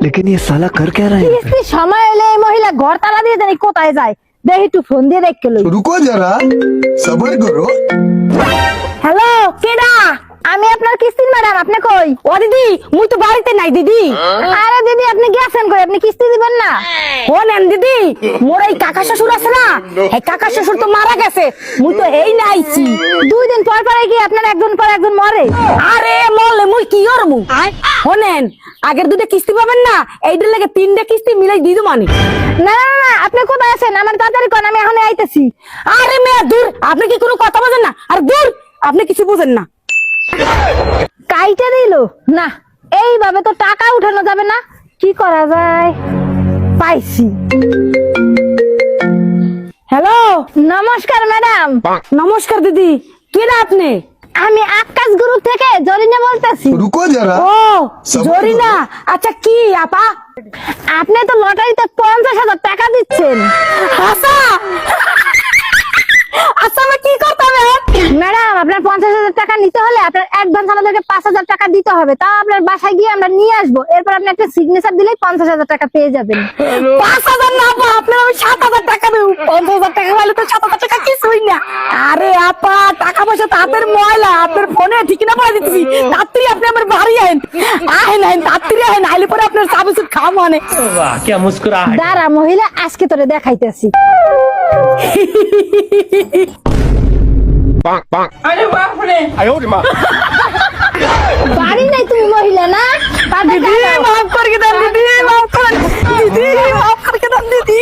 लेकिन ये साला कर क्या रहा है यहाँ पे? কিস্তি সময় হলে এই মহিলা ঘর তালা দিয়ে জানি কোথায় যায়, দেখি একটু ফোন দিয়ে দেখে লই। रुको जरा सबर करो। হ্যালো, কেডা? আমি আপনার কিস্তির ম্যাডাম, আপনি কই? ও দিদি, মুই তো বাড়িতে নাই দিদি। আরে দিদি, আপনি গেছেন কই? আপনি কিস্তি দিবেন না? ও নেন দিদি, মোর এই কাকা শ্বশুর আছে না, এই কাকা শ্বশুর তো মারা গেছে, মুই তো এই নাইছি। 2 দিন পর পরে কি আপনার একজন পর একজন মরে? আরে মরলে মুই কি করমু? শোনেন, আগের 2টা কিস্তি পাবেন না, এইটার লাগে 3টা কিস্তি মিলাই দিই তো মানে। না না না, আপনি কোথায় আছেন? আমার তাড়াতাড়ি কোন, আমি এখনই আইতেছি। আরে মেয়ে দূর, আপনি কি কোনো কথা বোঝেন না? আর দূর, আপনি কিছু বুঝেন না। কাইটা দিল না, এইভাবে তো টাকা উঠানো যাবে না, কি করা যায়? পাইছি। হ্যালো, নমস্কার ম্যাডাম। নমস্কার দিদি, কে না আপনি? আমি আকাশ গ্রুপ থেকে জরিনা বলতেছি। रुको जरा ও জরিনা, আচ্ছা কি আপা? আপনি তো লটারিতে 50,000 টাকা দিচ্ছেন। আচ্ছা আচ্ছা, আমি কি করতে হবে? ম্যাডাম, আপনার 50,000 টাকা নিতে হলে আপনার অ্যাডভান্স আমাদেরকে 5,000 টাকা দিতে হবে, তাও আপনার বাসায় গিয়ে আমরা নিয়ে আসবো, এরপর আপনি একটা সিগনেচার দিলেই 50,000 টাকা পেয়ে যাবেন। 5,000 না আপা, আপনার আমি 7,000 টাকা দেব। 50,000 টাকা বলে তো 7,000 টাকা কিছুই না। আরে আপা, টাকা পয়সা তো হাতের ময়লা, আপনার ফোনে ঠিকানা পড়ে দিচ্ছি, তাড়াতাড়ি আপনি আমার বাড়ি আইন, আইন তাড়াতাড়ি আইন, আইলে পরে আপনার সাবুসুট খাওয়া মানে। वाह क्या मुस्कुराहट। দাঁড়া মহিলা, আজকে তোরে দেখাইতেছি। বাড়ি নাই তুমি মহিলা না? দিদি মাফ করে দেন, দিদি মাফ করে, দিদি মাফ করে দেন দিদি।